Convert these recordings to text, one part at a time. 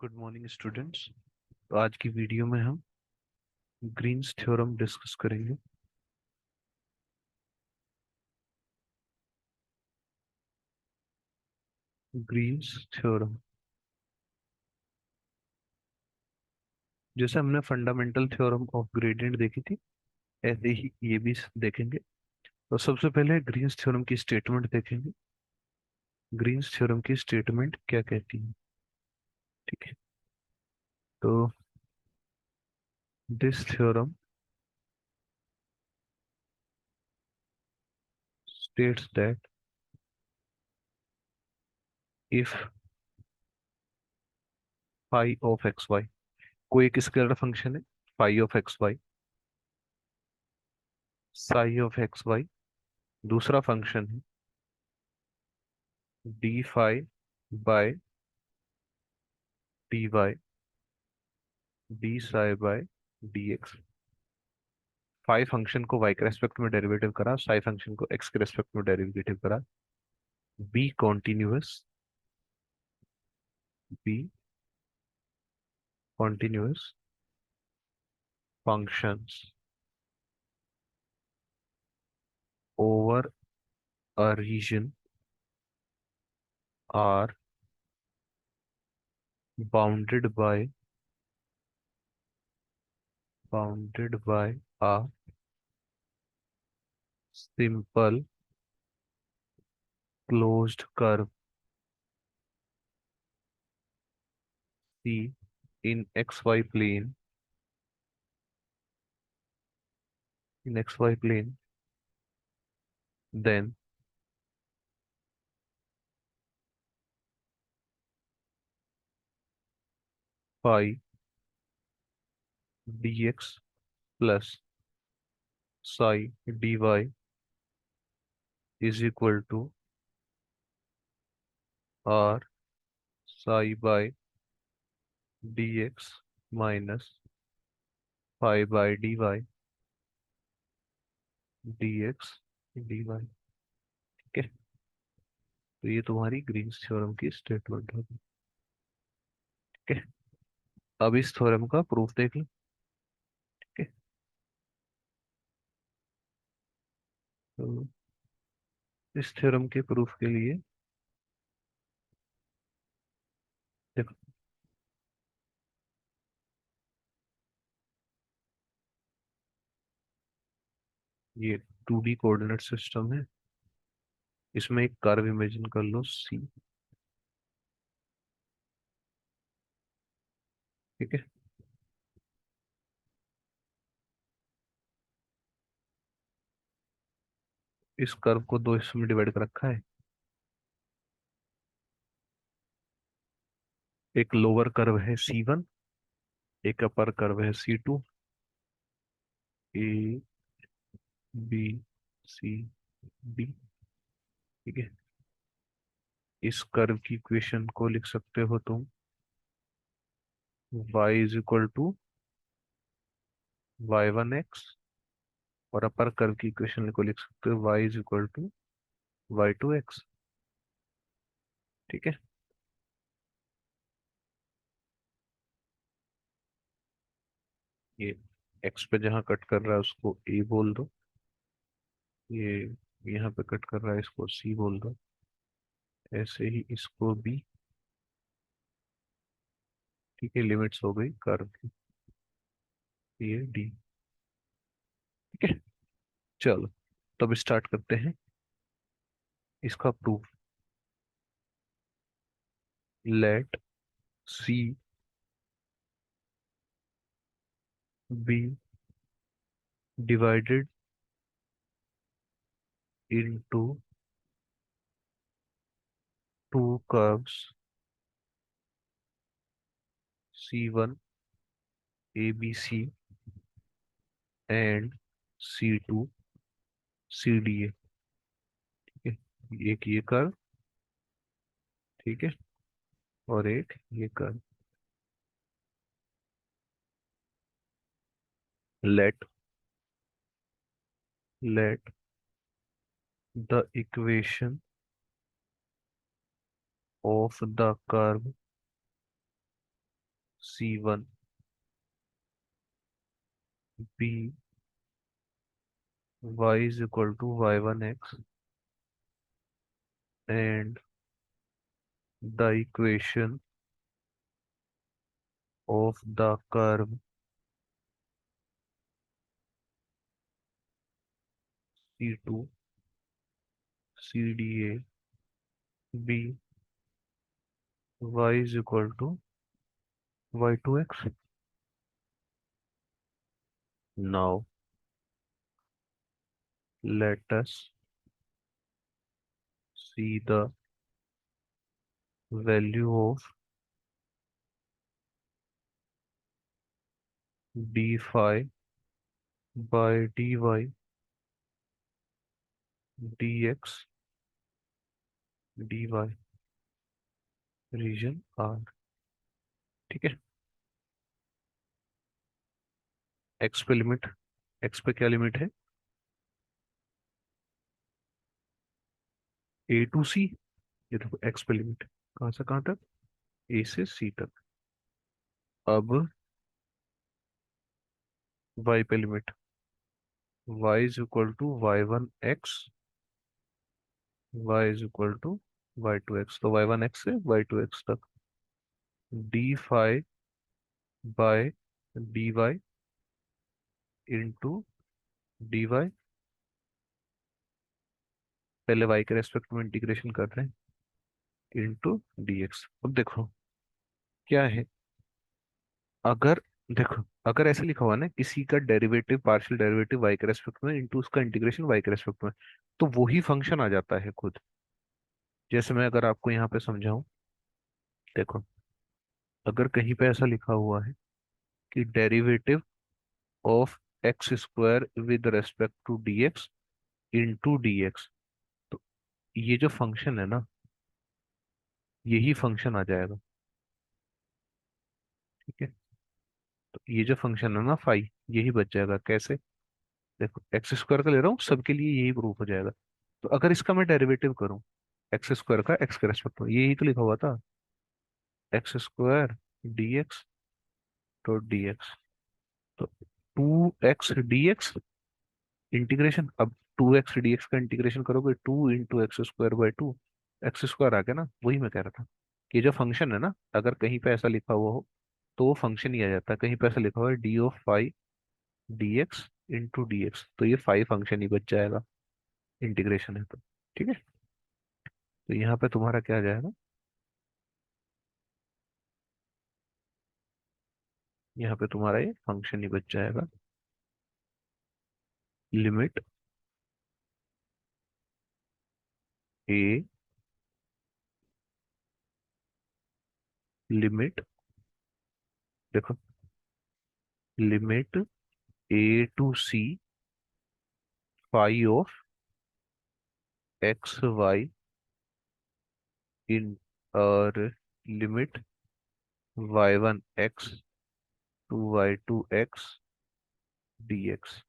Good morning students. तो आज की वीडियो में हम ग्रीन्स थ्योरम डिस्कस करेंगे। ग्रीन्स थ्योरम जैसे हमने फंडामेंटल थ्योरम ऑफ ग्रेडियंट देखी थी, ऐसे ही ये भी देखेंगे। तो सबसे पहले ग्रीन्स थ्योरम की स्टेटमेंट देखेंगे। ग्रीन्स थ्योरम की स्टेटमेंट क्या कहती है? ठीक है। तो this theorem states that if phi of x Y, कोई एक स्केलर फंक्शन है, phi of x Y, psi of x Y, दूसरा फंक्शन है D phi by D Y D psi by D X. Phi function को Y के respect में derivative करा, psi function को एक्स के रेस्पेक्ट में डेरिवेटिव करा। Be continuous, be continuous functions over a region are bounded by a simple closed curve C in xy plane, then phi dx plus psi dy is equal to r psi by dx minus phi by dy dx dy। ठीक है। तो ये तुम्हारी Green's theorem की statement होगी। ठीक है। अब इस थ्योरम का प्रूफ देख लो। ठीक है। तो इस थ्योरम के प्रूफ के लिए देखो, ये 2D कोऑर्डिनेट सिस्टम है। इसमें एक कर्व इमेजिन कर लो सी। ठीक है। इस कर्व को दो हिस्सों में डिवाइड कर रखा है। एक लोअर कर्व है C1, एक अपर कर्व है C2। A B C D. ठीक है। इस कर्व की इक्वेशन को लिख सकते हो तुम y is equal to y1x, और अपर कर्व की इक्वेशन को लिख सकते हो y is equal to y2x। ठीक है। ये x पे जहाँ कट कर रहा है उसको a बोल दो, ये यहाँ पे कट कर रहा है इसको c बोल दो, ऐसे ही इसको b। ठीक है। लिमिट्स हो गई कर्व की, ये d। ठीक है। चलो, तब स्टार्ट करते हैं इसका proof. Let c be divided into two curves C1 ABC and C2 CDA। ठीक है। एक ये कर्व, ठीक है, और एक ये curve. Let let the equation of the curve C1 B y is equal to y1x and the equation of the curve C2 CDA B y is equal to y2x. Now let us see the value of d phi by dy dx dy region R। ठीक है। x पे limit, x पे क्या limit है? a to c। ये देखो x पे limit कहाँ से कहाँ तक, a से c तक। अब y पे limit y is equal to y1x y is equal to y2x, तो y1x से y2x तक d phi by dy into dy, पहले y के रेस्पेक्ट में इंटीग्रेशन कर रहे हैं, इंटू dx। अब देखो क्या है, अगर देखो अगर ऐसे लिखा हुआ ना किसी का डेरिवेटिव पार्शियल डेरिवेटिव y के रेस्पेक्ट में इंटू उसका इंटीग्रेशन y के रेस्पेक्ट में, तो वही फंक्शन आ जाता है खुद। जैसे मैं अगर आपको यहाँ पे समझाऊं, देखो अगर कहीं पे ऐसा लिखा हुआ है कि derivative of X square with respect to dx into dx, तो ये जो फंक्शन है ना, यही फंक्शन आ जाएगा। ठीक है। तो ये जो फंक्शन है ना फाई, यही बच जाएगा। कैसे? देखो एक्स स्क्वायर का ले रहा हूँ, सबके लिए यही प्रूफ हो जाएगा। तो अगर इसका मैं डेरिवेटिव करूँ एक्स स्क्वायर का एक्स के रेस्पेक्ट में, यही तो लिखा हुआ था, एक्स स्क्वायर dx तो dx, तो 2x dx इंटीग्रेशन। अब 2x dx का इंटीग्रेशन करोगे 2 × x² बाई 2, एक्स स्क्वायर आ गया ना। वही मैं कह रहा था कि ये जो फंक्शन है ना, अगर कहीं पे ऐसा लिखा हुआ हो तो वो फंक्शन ही आ जाता है। कहीं पे ऐसा लिखा हुआ है D of phi dx into dx, तो ये फाई फंक्शन ही बच जाएगा, इंटीग्रेशन है तो। ठीक है। तो यहाँ पे तुम्हारा क्या आ जाएगा, यहाँ पे तुम्हारा ये फंक्शन ही बच जाएगा। लिमिट ए, लिमिट देखो, limit a to c phi of x y in, और limit y1x to y2x dx।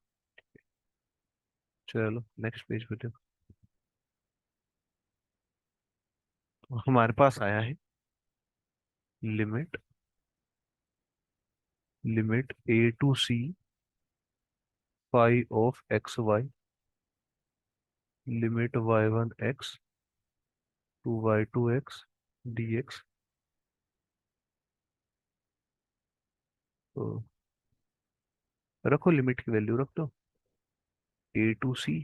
चलो नेक्स्ट पेज पे देखो, तो हमारे पास आया है limit, limit a to c phi of x y, limit y1x to y2x dx। तो रखो लिमिट की वैल्यू रख दो, a to c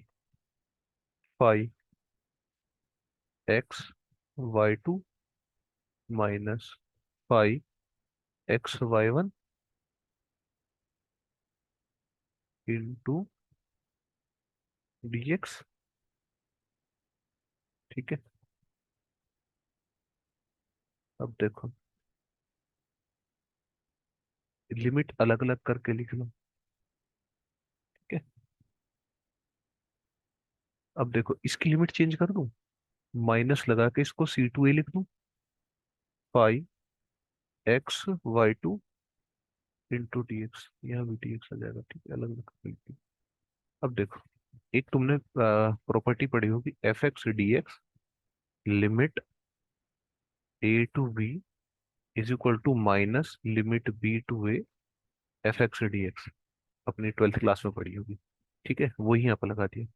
phi x y2 minus phi x y1 into dx। ठीक है। अब देखो लिमिट अलग अलग करके लिख लो। ठीक है। अब देखो इसकी लिमिट चेंज कर दूं, माइनस लगा के इसको C2a लिख दूं, five x y2 into dx, यहाँ भी dx आ जाएगा। ठीक है, अलग अलग करके लिख दूं। अब देखो एक तुमने प्रॉपर्टी पढ़ी होगी f(x) dx, limit a to b is equal to minus limit B to A F X D X. अपनी 12th क्लास में पढ़ी होगी। ठीक है, वो यहाँ पर लगा दिया।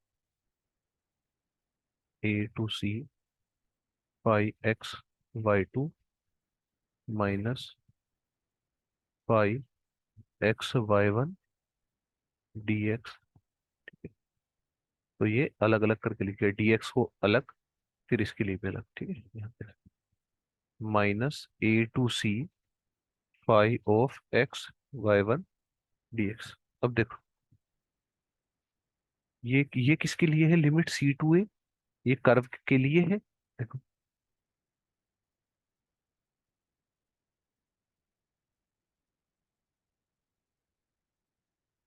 A to C five x Y two minus five x Y one D x. तो ये अलग अलग करके लिखे, डी एक्स को अलग, फिर इसके लिए भी अलग। ठीक है, यहाँ पे minus A to C phi of x Y one D x. अब देखो, ये किसके लिए है, लिमिट सी टू ए, ये कर्व के लिए है। देखो,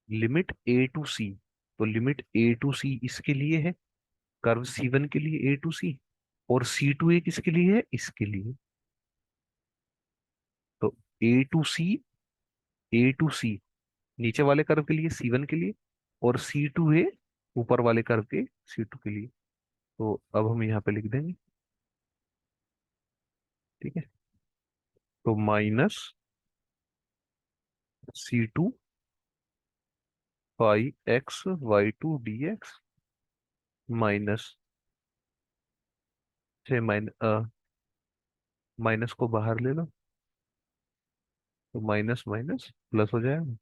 लिमिट ए टू सी, तो लिमिट ए टू सी इसके लिए है, कर्व सी वन के लिए ए टू सी, और सी टू ए किसके लिए है, इसके लिए। तो ए टू सी, ए टू सी नीचे वाले कर्व के लिए, सी वन के लिए, और सी टू ए ऊपर वाले कर्व के सी टू के लिए। तो अब हम यहाँ पे लिख देंगे। ठीक है, तो minus C to phi x Y two D X minus से माइनस को बाहर ले लो, तो माइनस माइनस प्लस हो जाएगा।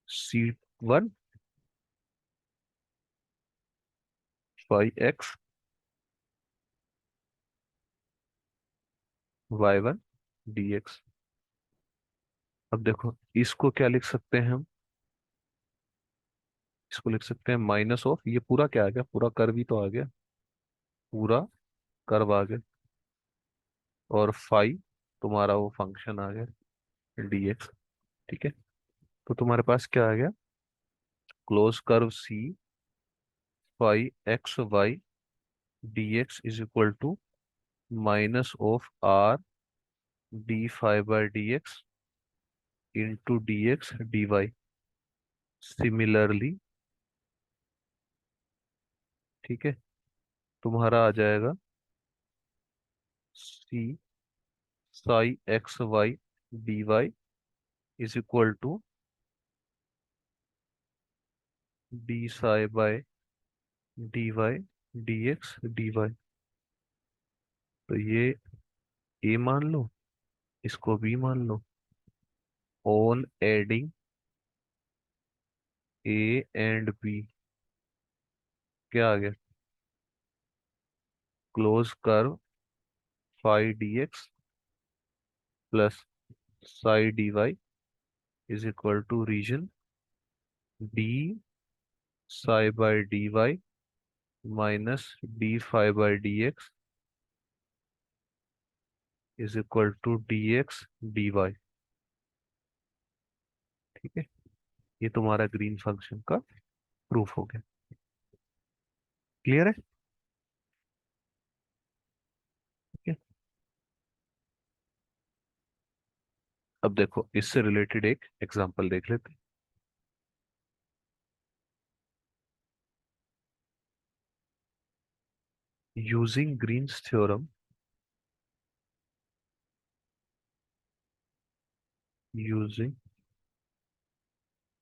C one five x Y one D x. अब देखो, इसको क्या लिख सकते हैं हम, इसको लिख सकते हैं माइनस ऑफ, ये पूरा क्या आ गया, पूरा कर्व ही तो आ गया, पूरा कर्व आ गया, और फाइव तुम्हारा वो फंक्शन आ गया डी एक्स। ठीक है, तो तुम्हारे पास क्या आ गया, close curve c five x y D x is equal to minus of r d five by d x into D x D y. Similarly, ठीक है, तुम्हारा आ जाएगा c psi x y d Y is equal to D psi by D Y D x D y. तो ये a मान लो, इसको बी मान लो। On adding a and b क्या आ गया, close curve phi D x plus psi D Y is equal to region D psi by D Y minus D five by D x is equal to D x D Y. ठीक है, ये तुम्हारा green function का proof हो गया। Clear है? ठीक है, अब देखो इससे रिलेटेड एक एग्जांपल देख लेते हैं। Using Green's theorem, using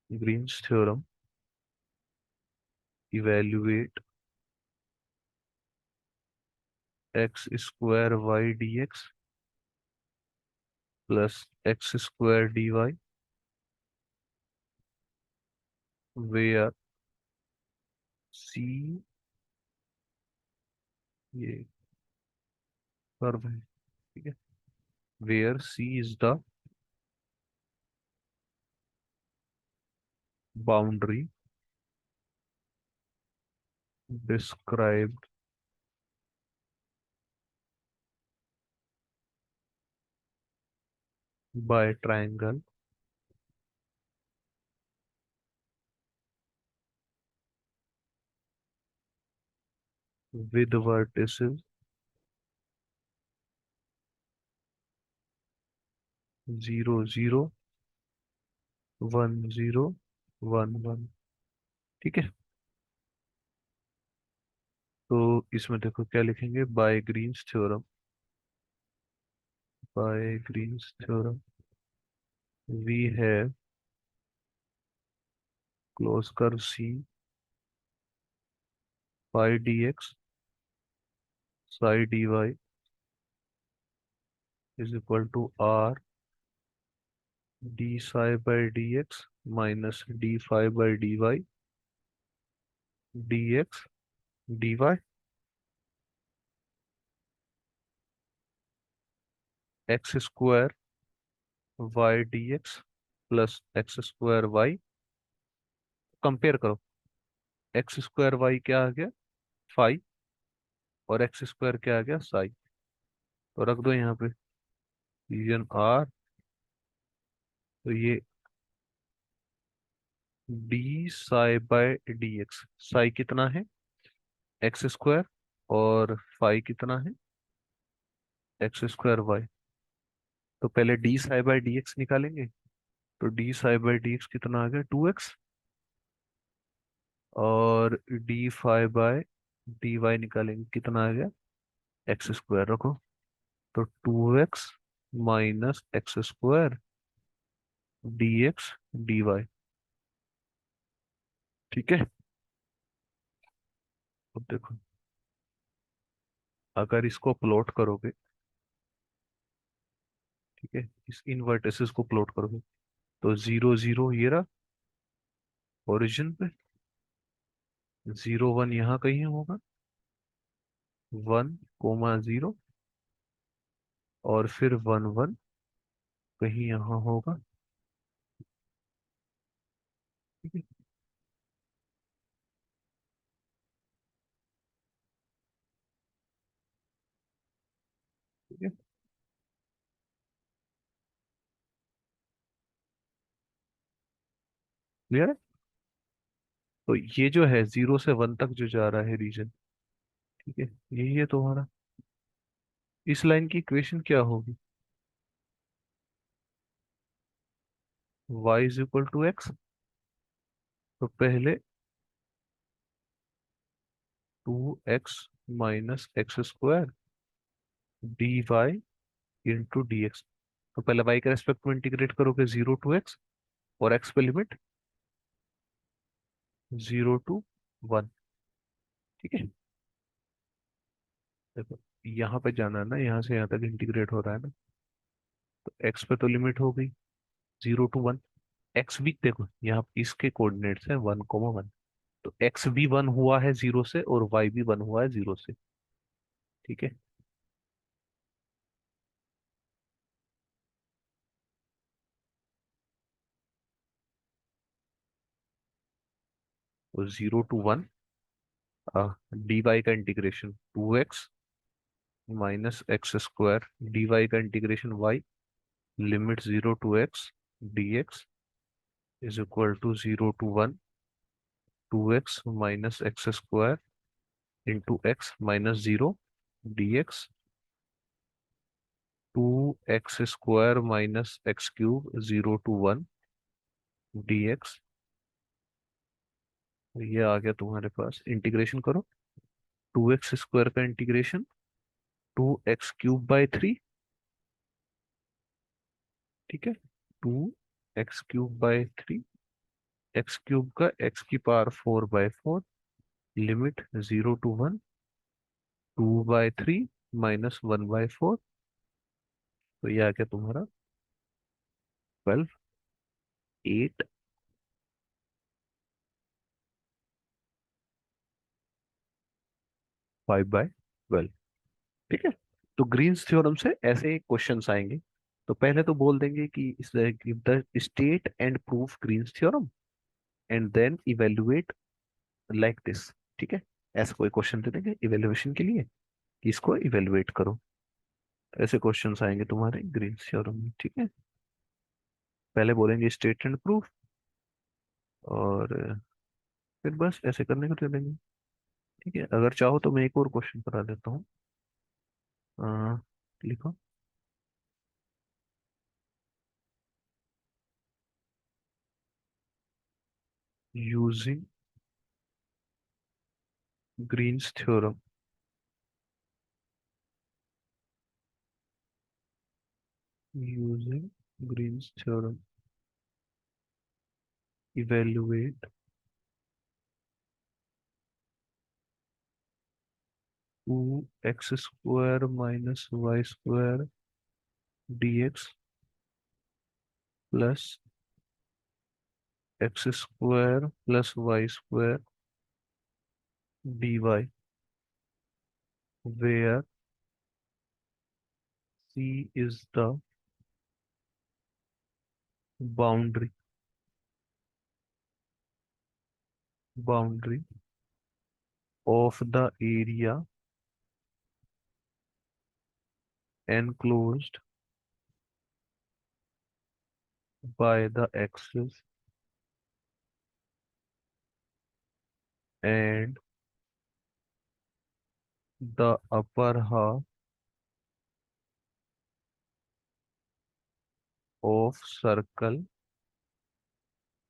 Green's theorem evaluate x square y D x plus x square D y where c, ये कर्व है, ठीक है, where c is the boundary described by triangle with vertices 0 0 1 0 1 1। ठीक है, तो इसमें देखो क्या लिखेंगे, by Green's theorem, by Green's theorem, we have closed curve C phi dx psi dy is equal to R d psi by dx minus d phi by dy dx dy x square y dx plus x square Y. Compare करो, X square Y क्या आ गया, five, और x square क्या आ गया, साई। तो रख दो यहाँ पे रीजन आर। तो ये D psi by D X, psi कितना है, एक्स स्क्वायर, और फाई कितना है, एक्स स्क्वायर वाई। तो पहले D psi by D X निकालेंगे। तो D psi by D X कितना आ गया, टू एक्स, और D phi by D Y निकालेंगे, कितना आ गया, एक्स स्क्वायर रखो। तो two x minus x square D x D Y. ठीक है। अब देखो, अगर इसको प्लॉट करोगे, ठीक है, इस इन वर्टिसेस को प्लॉट करोगे, तो जीरो जीरो ये रहा ओरिजिन पे, जीरो वन यहाँ कहीं होगा, वन कोमा जीरो, और फिर वन वन कहीं यहाँ होगा। ठीक है, ठीक है, क्लियर है। तो ये जो है जीरो से वन तक जो जा रहा है रीजन, ठीक है, यही है तुम्हारा। इस लाइन की इक्वेशन क्या होगी, y is equal to X. तो पहले two x minus x square D Y into D x. तो पहले y के रेस्पेक्ट में इंटीग्रेट करोगे, जीरो टू एक्स, और x पे लिमिट जीरो टू वन। ठीक है, देखो यहाँ पे जाना है ना, यहाँ से यहाँ तक इंटीग्रेट हो रहा है ना, तो x पे तो लिमिट हो गई जीरो टू वन। x भी देखो यहाँ इसके कोऑर्डिनेट्स है वन कोमा वन, तो x भी वन हुआ है जीरो से, और y भी वन हुआ है जीरो से। ठीक है, तो zero to one d y का integration two x minus x square D y का integration y, limit zero to x D x is equal to zero to one, two x minus x square into x minus zero d x, two x square minus x cube zero to one D x. ये आ गया तुम्हारे पास, integration करो, two x square का integration two x cube by three. ठीक है, two x cube by three, X cube का एक्स की power four by four, limit zero to one, two by three minus one by four. तो ये आ गया तुम्हारा twelve, eight, five by twelve. ठीक है, तो ग्रीन्स थ्योरम से ऐसे क्वेश्चंस आएंगे। तो पहले तो बोल देंगे कि the state and proof Green's theorem, and then evaluate like this. ठीक है, ऐसा कोई क्वेश्चन दे देंगे इवेल्युएशन के लिए कि इसको इवेलुएट करो। तो ऐसे क्वेश्चंस आएंगे तुम्हारे ग्रीन्स थ्योरम में। ठीक है, पहले बोलेंगे स्टेट एंड प्रूफ, और फिर बस ऐसे करने को दे देंगे। ठीक है, अगर चाहो तो मैं एक और क्वेश्चन करा देता हूँ। अ, लिखो, using Green's theorem using Green's theorem, evaluate 2x square minus y square dx plus x square plus y square dy, where C is the boundary of the area enclosed by the axis and the upper half of circle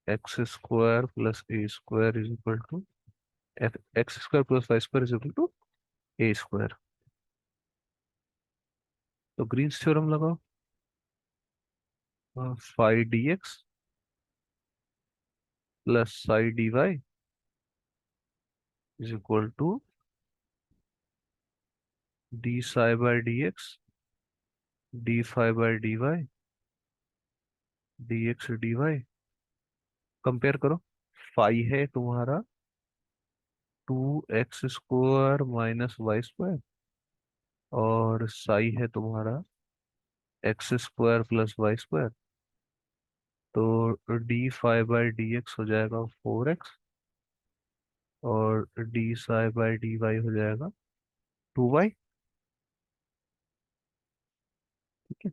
x square plus a square is equal to x square plus y square is equal to a square। तो Green's theorem लगाओ। Phi D x plus psi D Y is equal to D psi by D x D phi by D Y D x D Y. Compare करो। Phi है तुम्हारा 2x square minus Y square और psi है तुम्हारा x square plus y square. तो d five by d x हो जाएगा 4x और d psi by d y हो जाएगा 2y। ठीक है।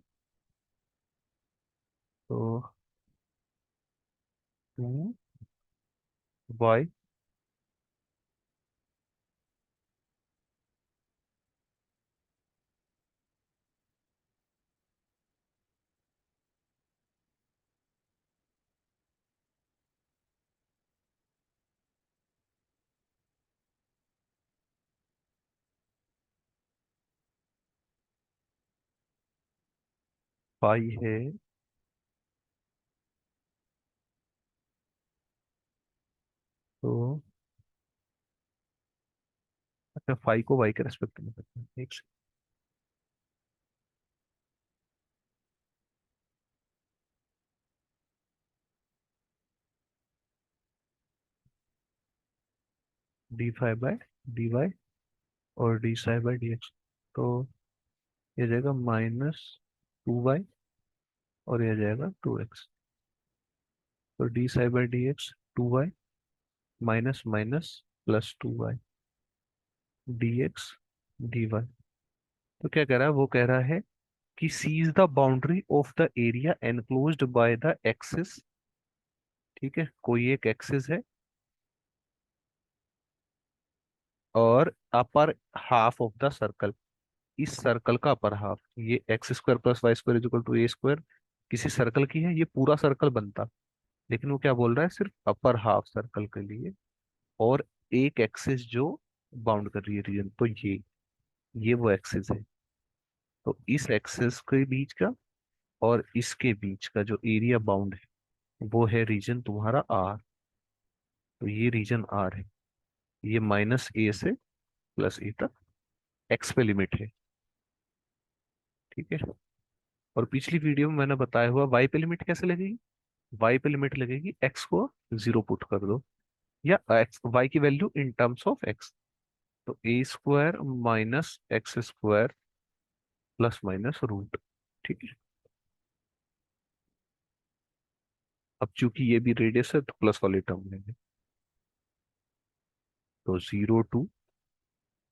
तो 2y फाई है तो अच्छा फाई को y के रेस्पेक्ट में करते हैं एक d five by D y और d psi by D x. तो ये जाएगा -2y और ये जाएगा 2x। तो D psi by D x 2y minus minus plus 2y d x D y. तो क्या कह रहा है वो कह रहा है कि c is the boundary of the area enclosed by the axis. ठीक है, कोई एक एक्सिस है और upper half of the circle, इस सर्कल का अपर हाफ, ये x square plus y square is equal to a square किसी सर्कल की है, ये पूरा सर्कल बनता। लेकिन वो क्या बोल रहा है, सिर्फ अपर हाफ सर्कल के लिए और एक एक्सिस जो बाउंड कर रही है रीजन। तो ये वो एक्सिस है। तो इस एक्सिस के बीच का और इसके बीच का जो एरिया बाउंड है वो है रीजन तुम्हारा आर। तो ये रीजन आर है, ये -a से +a तक एक्स पे लिमिट है। ठीक है। और पिछली वीडियो में मैंने बताया हुआ वाई पे लिमिट कैसे लगेगी। वाई पे लिमिट लगेगी एक्स को 0 पुट कर दो या एक्स वाई की value in terms of x. तो a square minus x square plus minus root. ठीक है। अब चूंकि ये भी रेडियस है तो प्लस वाले टर्म लेंगे। तो 0 to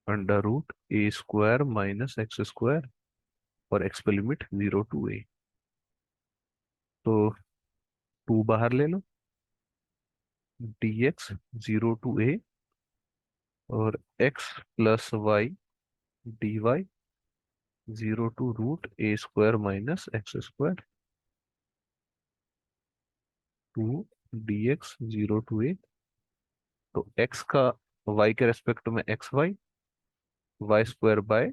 √a² minus x square और एक्स पे लिमिट 0 to a। तो 2 बाहर ले लो, dx 0 to a और x plus Y dy 0 to √a² minus x square 2 dx 0 to a। तो x का y के रेस्पेक्ट में y स्क्वायर बाय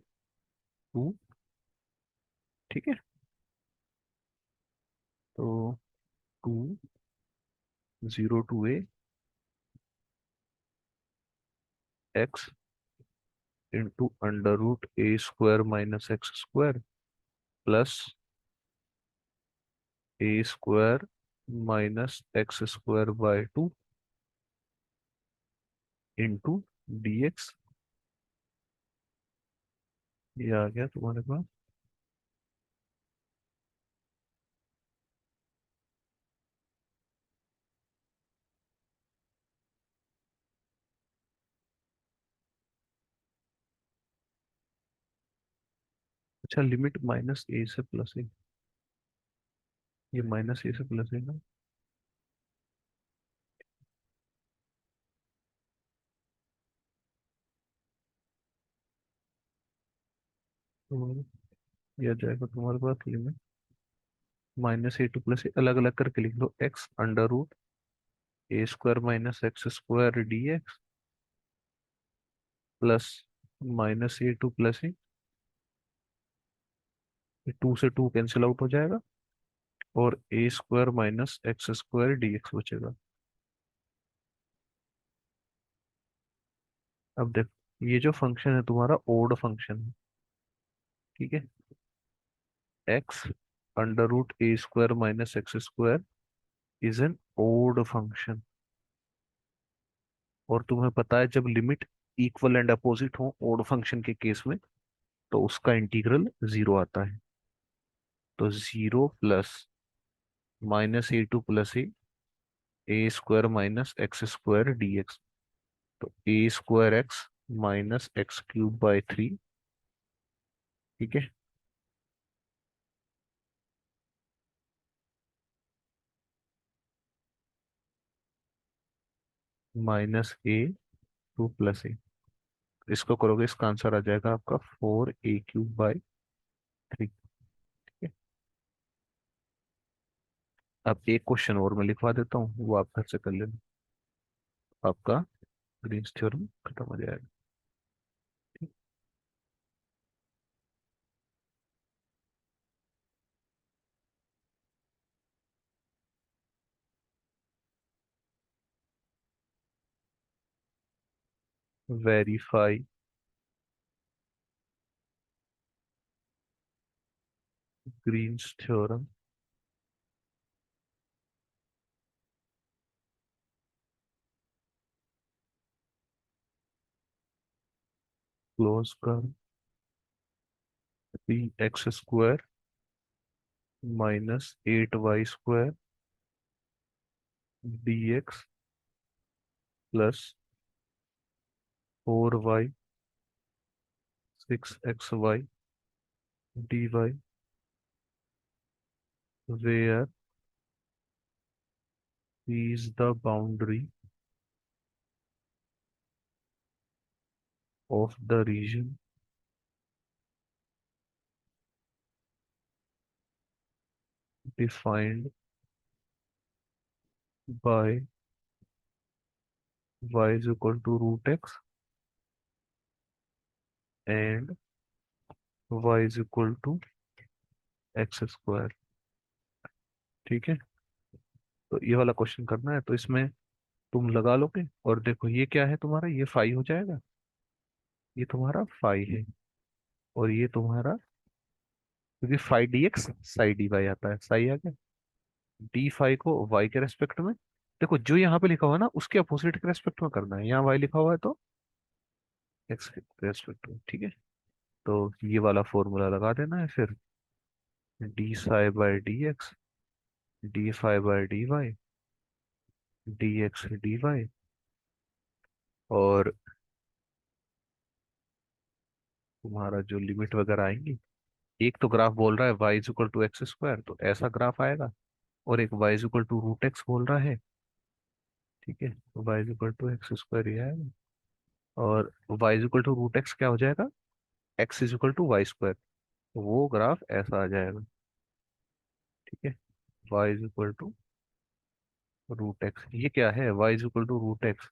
2। ठीक है। तो 2 0 to a x into √a² - x² plus a² -x² / 2 into dx। ये आ गया तुम्हारे पास। अच्छा, लिमिट -a से +a। ये -a से +a ना। तो ये आ जाएगा तुम्हारे पास लिमिट -a to +a, अलग अलग करके लिख लो। x √a² - x² dx plus -a to +a। 2 से 2 कैंसिल आउट हो जाएगा और a² - x² dx बचेगा। अब देखो, ये जो फंक्शन है तुम्हारा ओड फंक्शन है। ठीक है। x √a² - x² is an odd function. और तुम्हें पता है, जब लिमिट इक्वल एंड अपोजिट हो ओड फंक्शन के केस में, तो उसका इंटीग्रल 0 आता है। तो 0 plus -a to +a, a² - x² dx। तो a²x -x³ / 3। ठीक है। -a to +a, इसको करोगे इसका आंसर आ जाएगा आपका 4a³ / 3। अब एक क्वेश्चन और मैं लिखवा देता हूँ, वो आप घर से कर लेना। आपका ग्रीन्स थ्योरम खत्म हो जाएगा। वेरीफाई ग्रीन्स थ्योरम क्लोज कर 3x² -8y² dx plus 4y 6xy dy, where p is the boundary of the region defined by y is equal to √x and y is equal to x²। ठीक है। तो ये वाला question करना है, तो इसमें तुम लगा लोगे और देखो ये क्या है तुम्हारा, ये फाई हो जाएगा। ये तुम्हारा फाई है। और ये तुम्हारा, क्योंकि फाई dx साई dy आता है, साई आ गया। डी फाई को y के रेस्पेक्ट में, देखो जो यहाँ पे लिखा हुआ है ना उसके अपोजिट के रेस्पेक्ट में करना है। यहाँ y लिखा हुआ है तो x के रेस्पेक्ट में। ठीक है। तो ये वाला फॉर्मूला लगा देना है फिर। d ψ/dx d φ/dy dx dy। और तुम्हारा जो लिमिट वगैरह आएंगी, एक तो ग्राफ बोल रहा है y = x², तो ऐसा ग्राफ आएगा। और एक y = √x बोल रहा है। ठीक है, तो y = x² ये आएगा। और y = √x क्या हो जाएगा, x = y²। तो वो ग्राफ ऐसा आ जाएगा। ठीक है। y = √x, ये क्या है, y = √x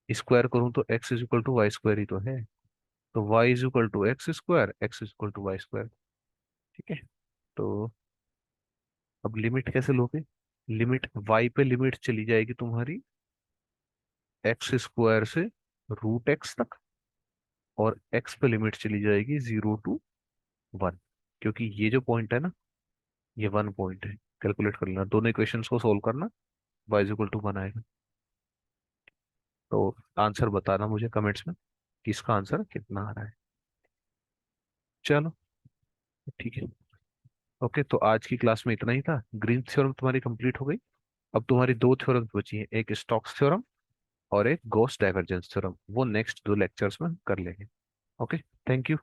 स्क्वायर करूं तो x = y² ही तो है। तो y = x², x = y²। ठीक है। तो अब लिमिट कैसे लोगे? लिमिट y पे लिमिट चली जाएगी तुम्हारी एक्स स्क्वायर से रूट एक्स तक, और x पे लिमिट चली जाएगी 0 to 1, क्योंकि ये जो पॉइंट है ना, ये 1 पॉइंट है। कैलकुलेट कर लेना, दोनों इक्वेशंस को सोल्व करना, y = 1 आएगा। तो आंसर बताना मुझे कमेंट्स में कि इसका आंसर कितना आ रहा है। चलो, ठीक है। ओके, तो आज की क्लास में इतना ही था। ग्रीन थ्योरम तुम्हारी कंप्लीट हो गई। अब तुम्हारी दो थ्योरम्स बची हैं, एक स्टोक्स थ्योरम और एक गॉस डाइवर्जेंस थ्योरम। वो नेक्स्ट 2 लेक्चर्स में कर लेंगे। Okay, thank you.